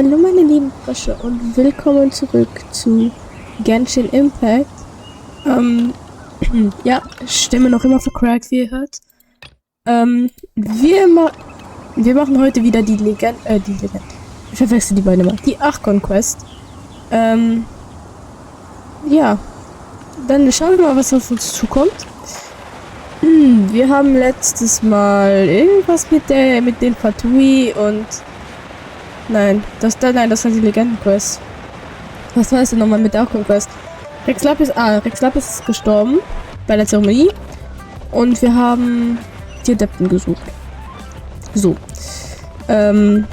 Hallo meine lieben Frösche und willkommen zurück zu Genshin Impact. Ja, Stimme noch immer vercrackt, wie ihr hört. Wir machen heute wieder die Legende, ich verwechsel die beiden immer, die Archon Quest. Ja, dann schauen wir mal, was auf uns zukommt. Wir haben letztes Mal irgendwas mit den Fatui und Nein, das war die Legenden-Quest. Was war es denn nochmal mit der Archon-Quest? Rex Lapis ist gestorben bei der Zeremonie. Und wir haben die Adepten gesucht. So. Und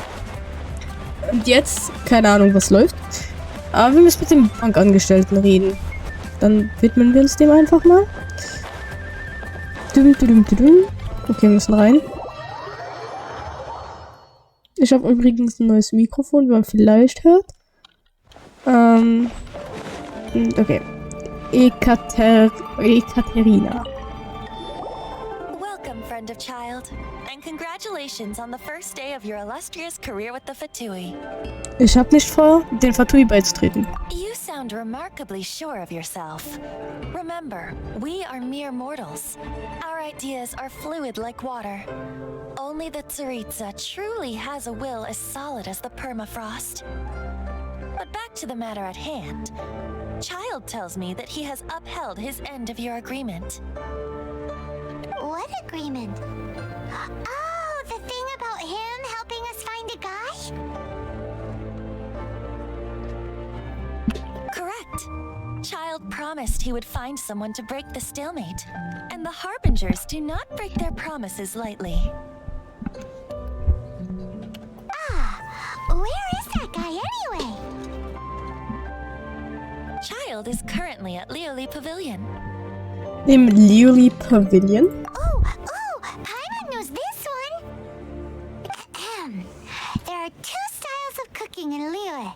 jetzt, keine Ahnung, was läuft. Aber wir müssen mit dem Bankangestellten reden. Dann widmen wir uns dem einfach mal. Okay, wir müssen rein. Ich habe übrigens ein neues Mikrofon, wie man vielleicht hört. Okay. Ekaterina. Welcome, friend of child, and congratulations on the first day of your illustrious career with the Fatui. Ich habe nicht vor, den Fatui beizutreten. You sound remarkably sure of yourself. Remember, we are mere mortals. Our ideas are fluid like water. Only the Tsaritsa truly has a will as solid as the permafrost. But back to the matter at hand. Child tells me that he has upheld his end of your agreement. What agreement? Oh, the thing about him helping us find a guy? Correct. Child promised he would find someone to break the stalemate. And the Harbingers do not break their promises lightly. Where is that guy anyway? Child is currently at Lioli Pavilion. Im Lioli Pavilion? Oh, Paimon knows this one. There are two styles of cooking in Lioli,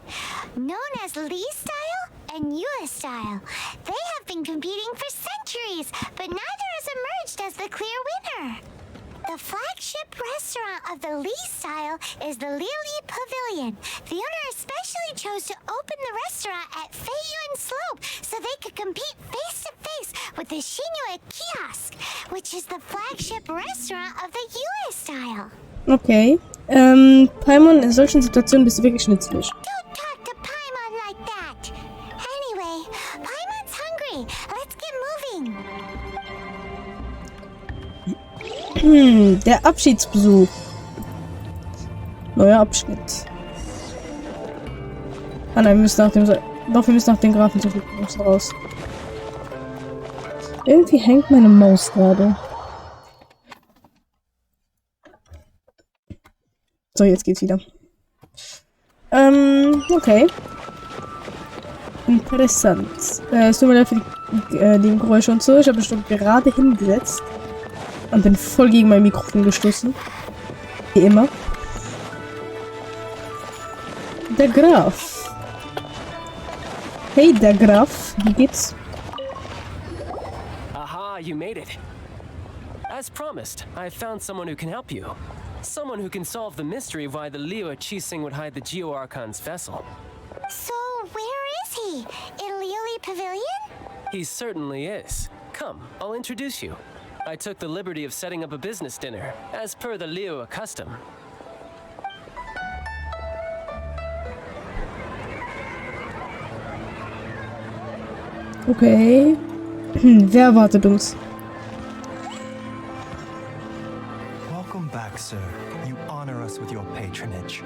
known as Li style and Yue style. They have been competing for centuries, but neither has emerged as the clear winner. The flagship restaurant of the Li style is the Lioli Pavilion. The owner especially chose to open the restaurant at Feiyuan Slope so they could compete face-to-face with the Shinue Kiosk, which is the flagship restaurant of the Yue style. Okay. Paimon, in solchen Situationen bist du wirklich nützlich. Don't talk to Paimon like that. Anyway, Paimon's hungry. Let's get moving. Der Abschiedsbesuch. Neuer Abschnitt. Ah nein, wir müssen nach dem Grafen suchen. Wir müssen raus. Irgendwie hängt meine Maus gerade. So, jetzt geht's wieder. Okay. Interessant. Es tut mir leid für die Geräusche und so. Ich habe bestimmt gerade hingesetzt. Und bin voll gegen mein Mikrofon gestoßen. Wie immer. Der Graf. Hey, der Graf. Wie geht's? Aha, you made it. As promised, I found someone who can help you. Someone who can solve the mystery of why the Liu Chising would hide the Geo-Archon's vessel. So, where is he? In Lioli Pavilion? He certainly is. Come, I'll introduce you. I took the liberty of setting up a business dinner, as per the Liu custom. Okay. Wer erwartet uns? Welcome back, sir. You honor us with your patronage.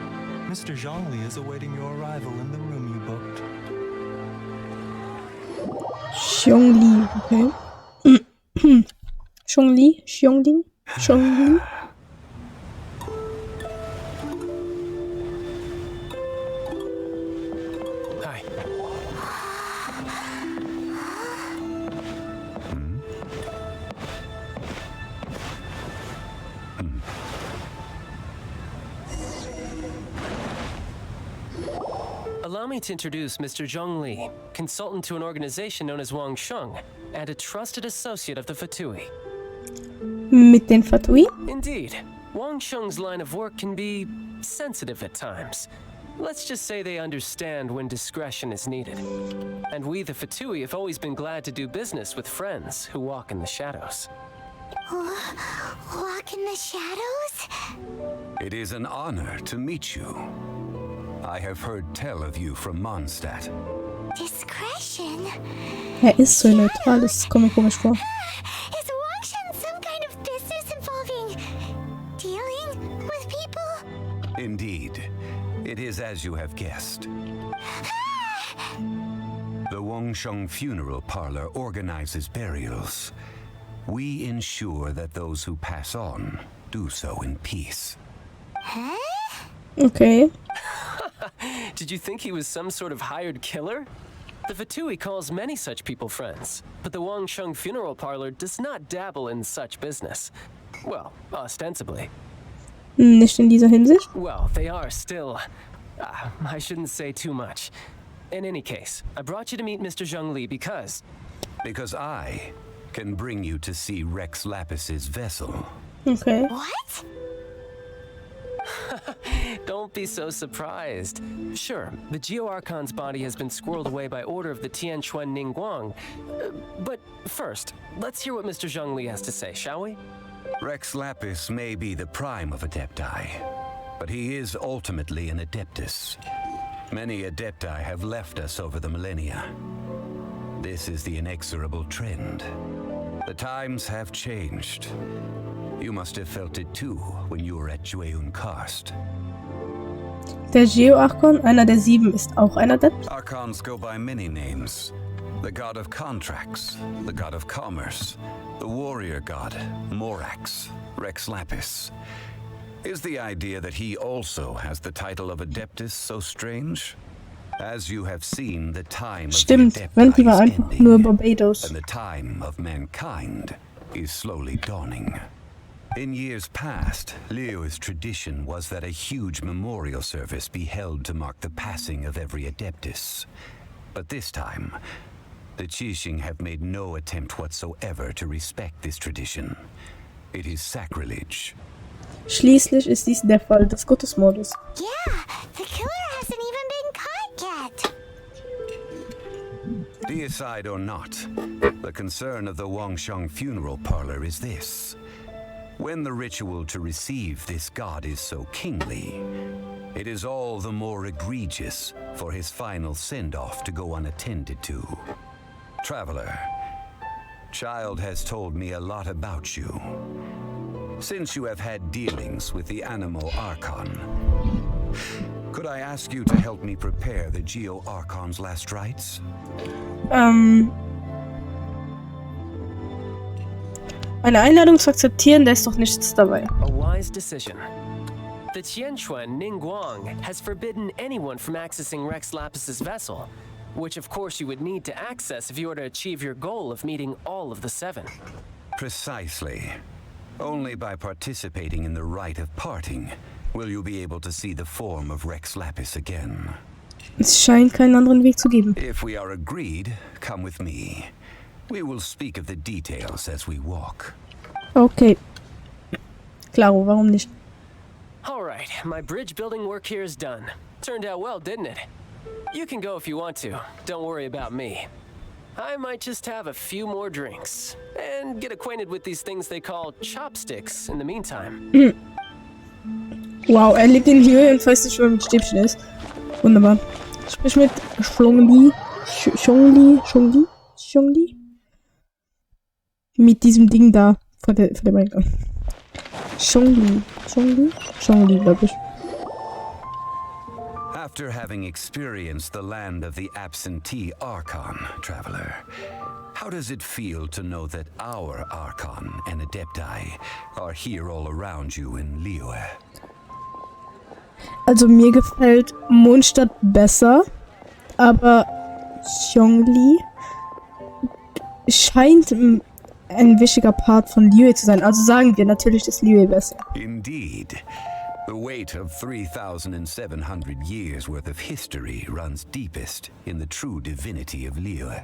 Mr. Zhongli is awaiting your arrival in the room you booked. Xiongli, okay. Xiongli? Hi. Allow me to introduce Mr. Zhongli, consultant to an organization known as Wang Sheng, and a trusted associate of the Fatui. Mit den Fatui? Indeed. Wang Sheng's line of work can be sensitive at times. Let's just say they understand when discretion is needed. And we, the Fatui, have always been glad to do business with friends who walk in the shadows. Walk in the shadows? It is an honor to meet you. I have heard tell of you from Mondstadt. Discretion? Ist so neutral, das kommt mir komisch vor. Is Wangshan some kind of business involving dealing with people? Indeed, it is as you have guessed. The Wangsheng Funeral Parlor organizes burials. We ensure that those who pass on do so in peace. Huh? Okay. Did you think he was some sort of hired killer? The Fatui calls many such people friends, but the Wangsheng Funeral Parlor does not dabble in such business. Well, ostensibly. Nicht in dieser Hinsicht. Well, they are still... I shouldn't say too much. In any case, I brought you to meet Mr. Zhongli because... Because I can bring you to see Rex Lapis's vessel. Okay. What? Don't be so surprised. Sure, the Geo-Archon's body has been squirreled away by order of the Tianquan Ningguang. But first, let's hear what Mr. Zhongli has to say, shall we? Rex Lapis may be the prime of Adepti, but he is ultimately an Adeptus. Many Adepti have left us over the millennia. This is the inexorable trend. The times have changed. You must have felt it too when you were at Jueyun Karst. Der Geo-Archon, einer der 7, ist auch ein Adept. Archons go by many names. The god of contracts, the god of commerce, the warrior god, Morax, Rex Lapis. Is the idea that he also has the title of Adeptus so strange? As you have seen, the time of Stimmt, the Venti war Adepti is einfach ending, nur Barbados. and the time of mankind is slowly dawning. In years past, Leo's tradition was that a huge memorial service be held to mark the passing of every Adeptus. But this time, the Qixing have made no attempt whatsoever to respect this tradition. It is sacrilege. Schließlich ist dies der Fall des Gottesmordes. Yeah, the killer hasn't even been caught yet. Deicide or not, the concern of the Wangsheng Funeral Parlor is this. When the ritual to receive this god is so kingly, it is all the more egregious for his final send-off to go unattended to. Traveler, Child has told me a lot about you. Since you have had dealings with the Animal Archon, could I ask you to help me prepare the Geo-Archon's last rites? Eine Einladung zu akzeptieren, da ist doch nichts dabei. A wise decision. The Tianquan Ningguang has forbidden anyone from accessing Rex Lapis's vessel, which of course you would need to access if you were to achieve your goal of meeting all of the 7. Precisely. Only by participating in the rite of parting will you be able to see the form of Rex Lapis again. Es scheint keinen anderen Weg zu geben. If we are agreed, come with me. We will speak of the details as we walk. Okay. Klaro, warum nicht? Alright, my bridge building work here is done. Turned out well, didn't it? You can go if you want to. Don't worry about me. I might just have a few more drinks and get acquainted with these things they call chopsticks in the meantime. Wow, er lebt in Höhe und weiß nicht, wo er mit Stäbchen ist. Wunderbar. Sprich mit Zhongli? Mit diesem Ding da vor dem Eingang. Zhongli, glaube ich. After having experienced the land of the absentee Archon, traveler, how does it feel to know that our Archon and Adepti are here all around you in Liyue? Also mir gefällt Mondstadt besser, aber Zhongli scheint ein wichtiger Part von Liyue zu sein. Also sagen wir natürlich, dass Liyue besser. Indeed. The weight of 3,700 years worth of history runs deepest in the true divinity of Liyue.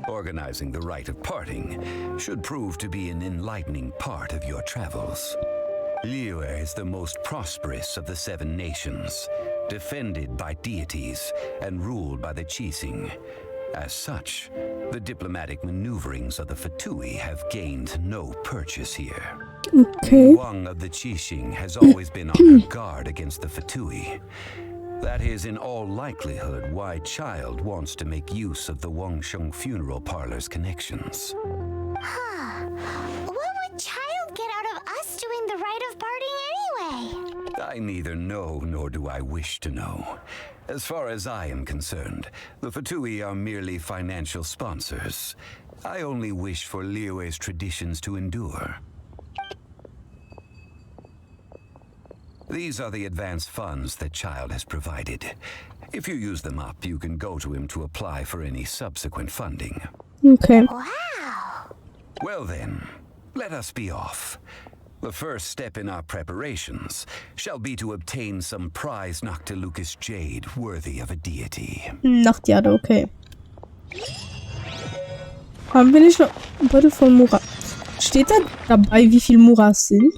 Organizing the rite of parting should prove to be an enlightening part of your travels. Liyue is the most prosperous of the 7 nations, defended by deities and ruled by the Qixing. As such, the diplomatic maneuverings of the Fatui have gained no purchase here. Okay. Wang of the Qixing has always been on her guard against the Fatui. That is in all likelihood why Child wants to make use of the Wangsheng funeral parlor's connections. Huh. What would Child get out of us doing the rite of parting anyway? I neither know nor do I wish to know. As far as I am concerned, the Fatui are merely financial sponsors. I only wish for Liyue's traditions to endure. These are the advance funds that Child has provided. If you use them up, you can go to him to apply for any subsequent funding. Okay. Wow. Well then, let us be off. The first step in our preparations shall be to obtain some prized Noctilucous jade worthy of a deity. Nachtjade, okay. Haben wir nicht noch ein Beutel von Mura? Steht da dabei, wie viel Muras sind?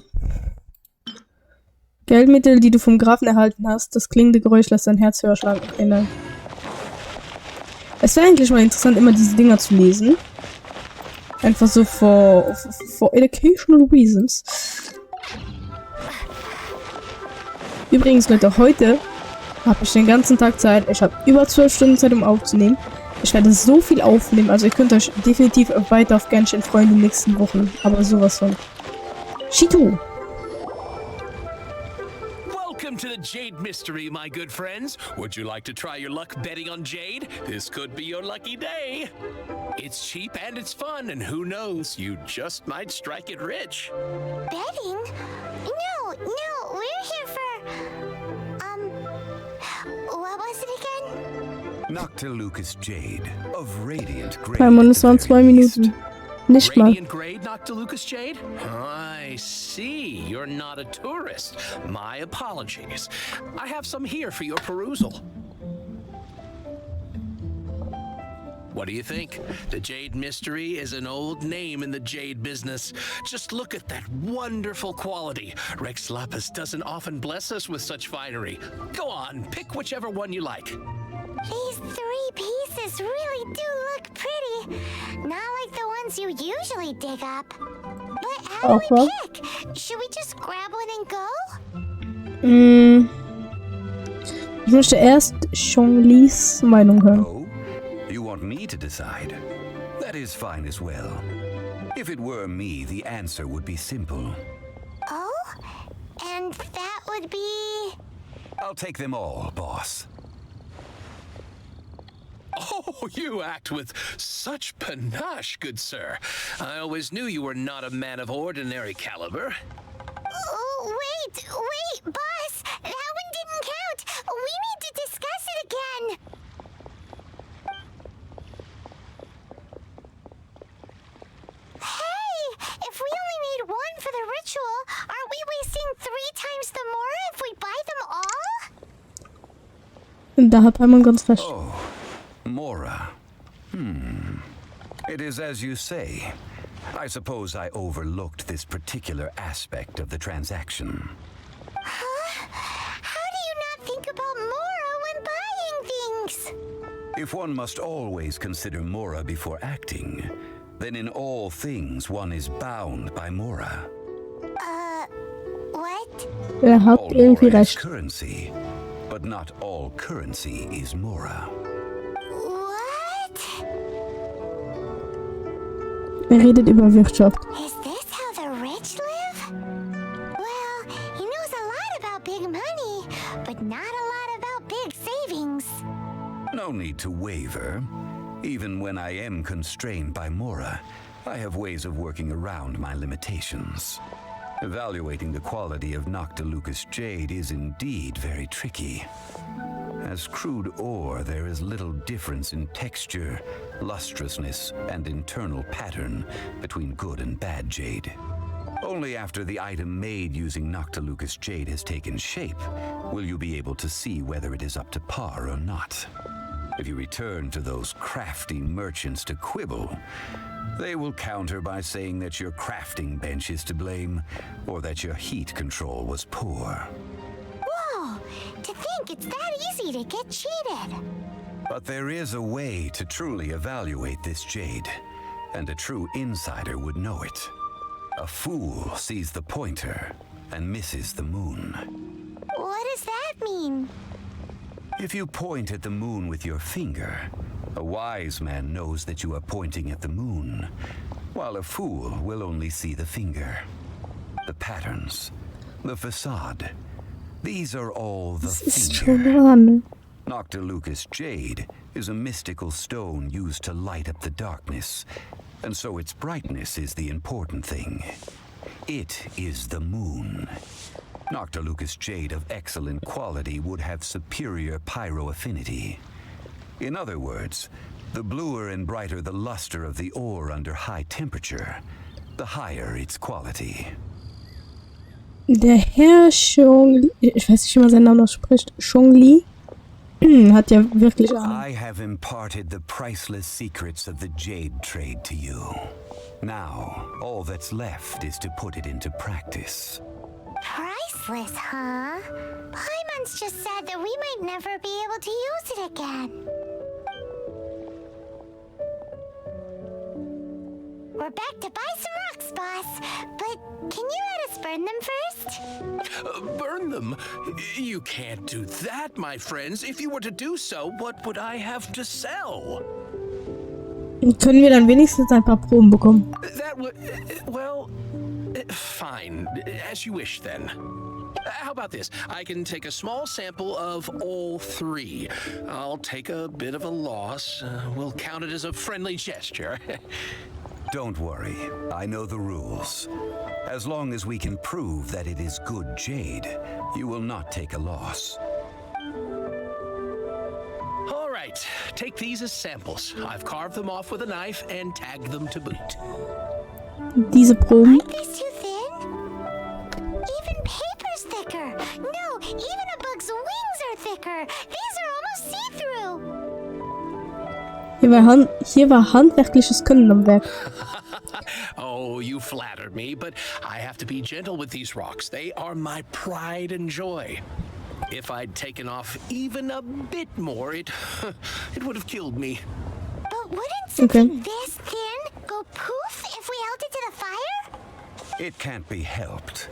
Geldmittel, die du vom Grafen erhalten hast. Das klingende Geräusch lässt dein Herz höher schlagen. Okay, nein. Es wäre eigentlich mal interessant, immer diese Dinger zu lesen. Einfach so for educational reasons. Übrigens, Leute, heute habe ich den ganzen Tag Zeit. Ich habe über 12 Stunden Zeit, um aufzunehmen. Ich werde so viel aufnehmen. Also ihr könnt euch definitiv weiter auf Genshin freuen in den nächsten Wochen. Aber sowas von. Shitu! Welcome to the Jade Mystery, my good friends. Would you like to try your luck betting on Jade? This could be your lucky day. It's cheap and it's fun, and who knows, you just might strike it rich. Betting? No, we're here for... what was it again? Noctilucous jade of radiant grade. Paimon, es waren 2 Minuten. Nicht mal. Radiant grade, Noctilucous jade? I see. You're not a tourist. My apologies. I have some here for your perusal. What do you think? The Jade Mystery is an old name in the jade business. Just look at that wonderful quality. Rex Lapis doesn't often bless us with such finery. Go on, pick whichever one you like. These 3 pieces really do look pretty. Not like the ones you usually dig up. But how do we pick? Should we just grab one and go? Ich möchte erst Zhonglis Meinung hören. Oh, you want me to decide? That is fine as well. If it were me, the answer would be simple. Oh? And that would be... I'll take them all, boss. Oh, you act with such panache, good sir. I always knew you were not a man of ordinary caliber. Oh, wait, boss! That one didn't count! We need to discuss it again! Hey! If we only need one for the ritual, aren't we wasting 3 times the more if we buy them all? Da hat Paimon ganz recht. Oh, Mora. It is as you say. I suppose I overlooked this particular aspect of the transaction. Huh? How do you not think about Mora when buying things? If one must always consider Mora before acting, then in all things one is bound by Mora. What? Hat All irgendwie Mora is recht. currency, but not all currency is Mora. What? Redet über Wirtschaft. Is this how the rich live? Well, he knows a lot about big money, but not a lot about big savings. No need to waver. Even when I am constrained by Mora, I have ways of working around my limitations. Evaluating the quality of Noctilucous jade is indeed very tricky. As crude ore, there is little difference in texture, lustrousness, and internal pattern between good and bad jade. Only after the item made using Noctilucous jade has taken shape will you be able to see whether it is up to par or not. If you return to those crafty merchants to quibble, they will counter by saying that your crafting bench is to blame, or that your heat control was poor. Whoa! To think it's that easy to get cheated. But there is a way to truly evaluate this jade, and a true insider would know it. A fool sees the pointer and misses the moon. What does that mean? If you point at the moon with your finger, a wise man knows that you are pointing at the moon, while a fool will only see the finger. The patterns, the facade, these are all the finger. Noctilucus jade is a mystical stone used to light up the darkness, and so its brightness is the important thing. It is the moon. Noctilucus jade of excellent quality would have superior pyro affinity. In other words, the bluer and brighter the luster of the ore under high temperature, the higher its quality. Der Herr Chongli, ich weiß nicht, wie man seinen Namen ausspricht, Chongli, hat ja wirklich Ahnung. I have imparted the priceless secrets of the jade trade to you. Now, all that's left is to put it into practice. Priceless, huh? Paimon's just said that we might never be able to use it again. We're back to buy some rocks, boss. But can you let us burn them first? Burn them? You can't do that, my friends. If you were to do so, what would I have to sell? Können wir dann wenigstens ein paar Proben bekommen? That would... well... fine. As you wish, then. How about this? I can take a small sample of all three. I'll take a bit of a loss. We'll count it as a friendly gesture. Don't worry, I know the rules. As long as we can prove that it is good jade, you will not take a loss. All right, take these as samples. I've carved them off with a knife and tagged them to boot. Diese Proben. Aren't these too thin? Even paper's thicker. No, even a bug's wings are thicker. These are almost see-through. Hier war handwerkliches Können am Werk. Oh, you flatter me, but I have to be gentle with these rocks. They are my pride and joy. If I'd taken off even a bit more, it would have killed me. But wouldn't something this thin go poof if we held it to the fire? It can't be helped.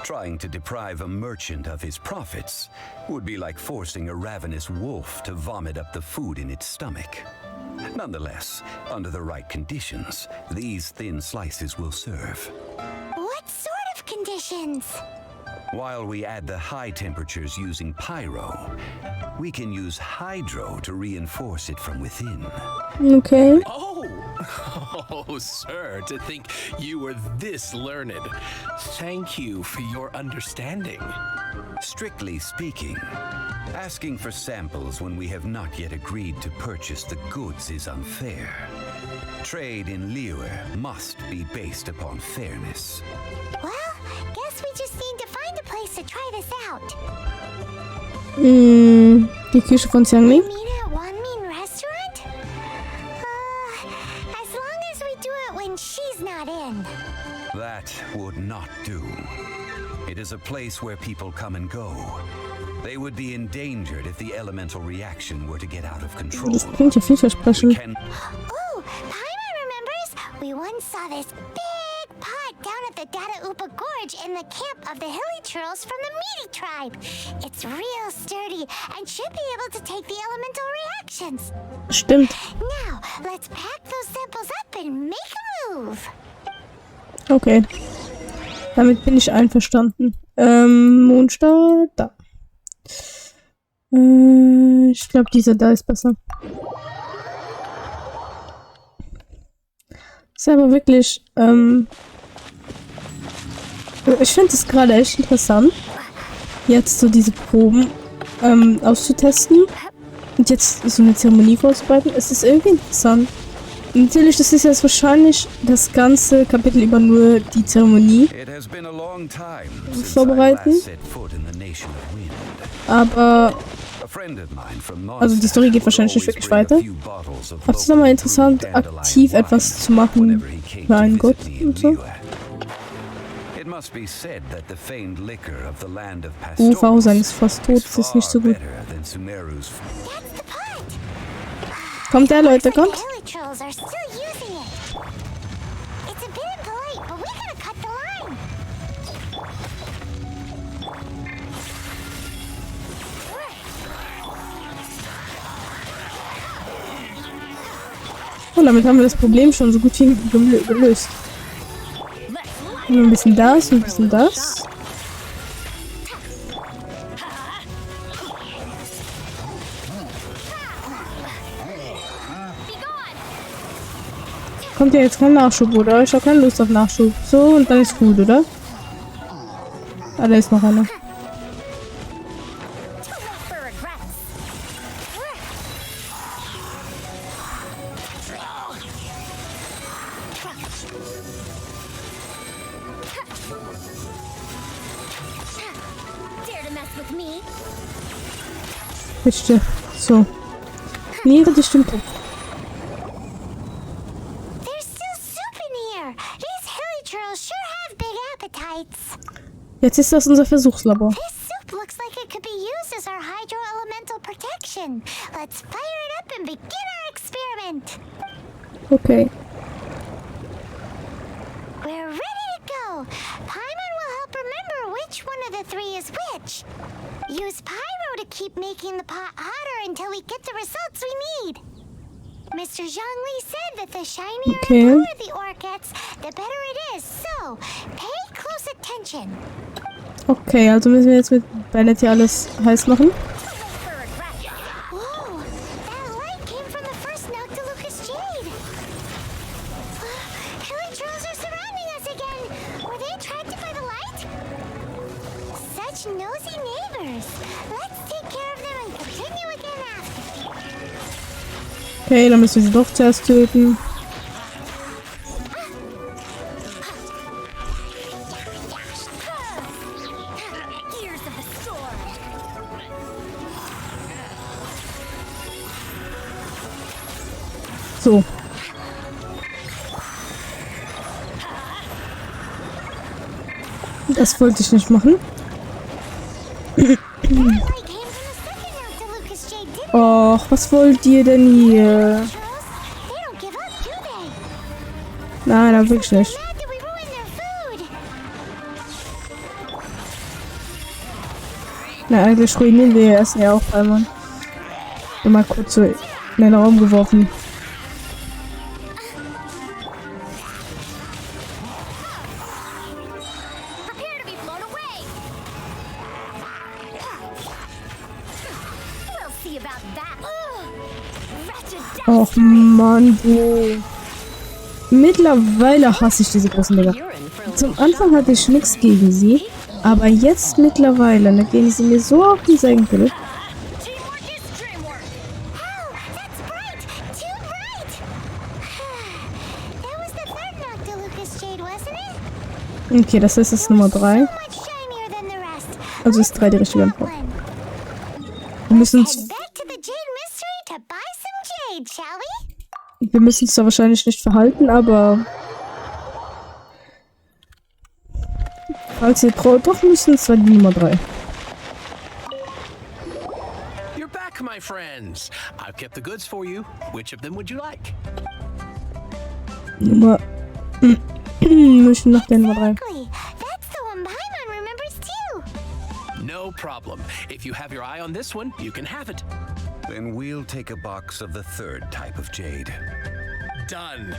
Trying to deprive a merchant of his profits would be like forcing a ravenous wolf to vomit up the food in its stomach. Nonetheless, under the right conditions, these thin slices will serve. What sort of conditions? While we add the high temperatures using pyro, we can use hydro to reinforce it from within. Okay. Oh, sir, to think you were this learned. Thank you for your understanding. Strictly speaking, asking for samples when we have not yet agreed to purchase the goods is unfair. Trade in Liyue must be based upon fairness. Well, guess we just need to find a place to try this out. Die Küche von Xiangli. Meet at Wanmin restaurant? As long as we do it when she's not in. That would not do. It is a place where people come and go. They would be endangered if the elemental reaction were to get out of control. Das klingt ja vielversprechend. Oh, Paimon remembers. We once saw this big pot down at the Data Upa Gorge in the camp of the hilly churls from the Meaty tribe. It's real sturdy and should be able to take the elemental reactions. Stimmt. Now, let's pack those samples up and make a move. Okay. Damit bin ich einverstanden. Mondstar, da. Ich glaube, dieser da ist besser. Ist aber wirklich, ich finde es gerade echt interessant, jetzt so diese Proben auszutesten und jetzt so eine Zeremonie vorzubereiten. Es ist irgendwie interessant. Natürlich, das ist jetzt wahrscheinlich das ganze Kapitel über nur die Zeremonie vorbereiten. Aber Also die Story geht wahrscheinlich nicht wirklich weiter. Aber es ist nochmal interessant, aktiv etwas zu machen für einen Gott und so. Pharao sein ist fast tot, das ist nicht so gut. Kommt der, Leute, kommt. Und damit haben wir das Problem schon so gut wie gelöst. Ein bisschen das, ein bisschen das. Kommt ja jetzt kein Nachschub, oder? Ich habe keine Lust auf Nachschub. So, und dann ist gut, oder? Ah, da ist noch einer. Bitte. So. Niere die stimmt. Jetzt ist das unser Versuchslabor. Okay. We're ready to go. Paimon will help remember which one of the three is which. Use Pyro to keep making the pot hotter until we get the results we need. Mr. Zhongli said that the shinier and cooler the ore gets, the better it is. So, pay close attention. Okay, also müssen wir jetzt mit Bennett hier alles heiß machen. Whoa, that light came from the first Noctilucous Jade. Hilly trolls are surrounding us again. Were they attracted by the light? Such nosy neighbors. Let's take care of them and continue again after. Okay, dann müssen wir sie doch zuerst töten. So. Das wollte ich nicht machen. Och, was wollt ihr denn hier? Nein, dann wirklich nicht. Na, eigentlich ruinieren wir ja erst ja auch einmal. Mal kurz so in den Raum geworfen. Och Mann, du. Mittlerweile hasse ich diese großen Dinger. Zum Anfang hatte ich nichts gegen sie, aber jetzt mittlerweile, da gehen sie mir so auf die Senkel. Okay, das ist Nummer 3. Also ist 3 die richtige Antwort. Wir müssen uns da wahrscheinlich nicht verhalten, aber falls ihr traut, doch müssen es zwar die Nummer 3. You're back, my friends. I've kept the goods for you. Which of them would you like? Nummer müssen nach der Nummer 3. No problem. If you have your eye on this one, you can have it. Then we'll take a box of the third type of jade. Done.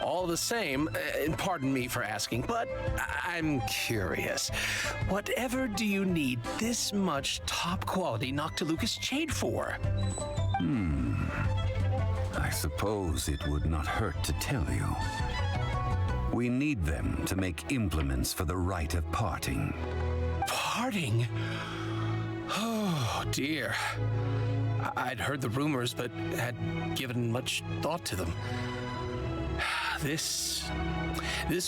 All the same, pardon me for asking, but I'm curious. Whatever do you need this much top-quality Noctilucous jade for? I suppose it would not hurt to tell you. We need them to make implements for the rite of parting. Parting? Oh, dear. I'd heard the rumors, but had given much thought to them. This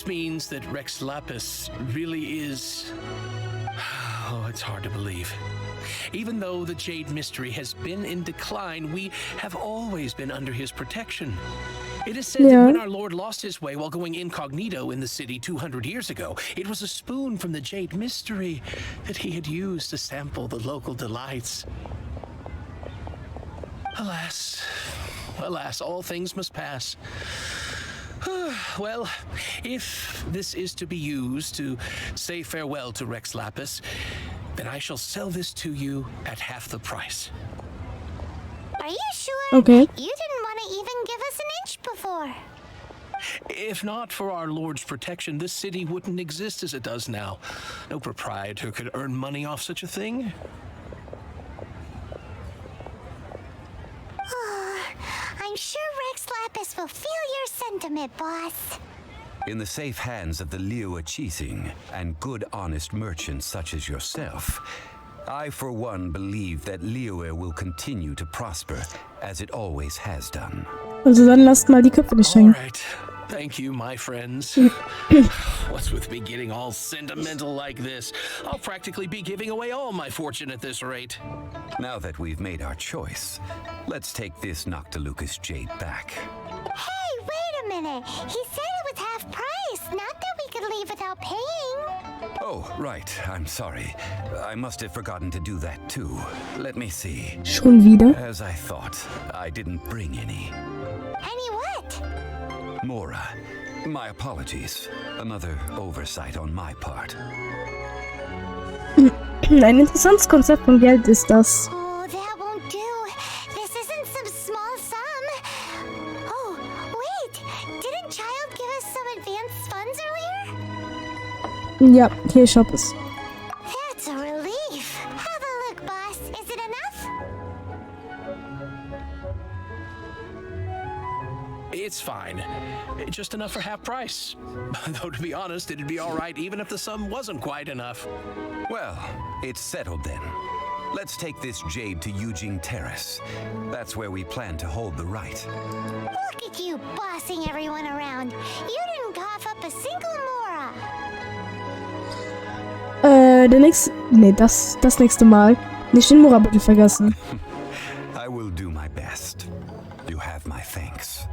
means that Rex Lapis really is... Oh, it's hard to believe. Even though the Jade Mystery has been in decline, we have always been under his protection. It is said that when our Lord lost his way while going incognito in the city 200 years ago, it was a spoon from the Jade Mystery that he had used to sample the local delights. Alas, all things must pass. Well, if this is to be used to say farewell to Rex Lapis, then I shall sell this to you at half the price. Are you sure? Okay. You didn't want to even give us an inch before. If not for our Lord's protection, this city wouldn't exist as it does now. No proprietor could earn money off such a thing. I'm sure Rex Lapis will feel your sentiment, boss. In the safe hands of the Liyue Chising and good honest merchants such as yourself, I for one believe that Liyue will continue to prosper as it always has done. Also dann lasst mal die Köpfe nicht All hängen. right. Thank you, my friends. What's with me getting all sentimental like this? I'll practically be giving away all my fortune at this rate. Now that we've made our choice, let's take this Noctilucous jade back. Hey, wait a minute. He said it was half price, not that we could leave without paying. Oh, right. I'm sorry. I must have forgotten to do that too. Let me see. Schon wieder? As I thought, I didn't bring any. Any what? Mora, my apologies. Another oversight on my part. Ein interessantes Konzept von Geld ist das. Oh, that won't do. This isn't some small sum. Oh, wait. Didn't Child give us some advanced funds earlier? Ja, hier, ich hab es. That's a relief. Have a look, boss. Is it enough? It's fine. Just enough for half price. Though, to be honest, it'd be all right even if the sum wasn't quite enough. Well, it's settled then. Let's take this jade to Yujing Terrace. That's where we plan to hold the rite. Look at you bossing everyone around. You didn't cough up a single mora. Das nächste Mal. Nicht den Mora bitte vergessen. I will do my best. You have my thanks.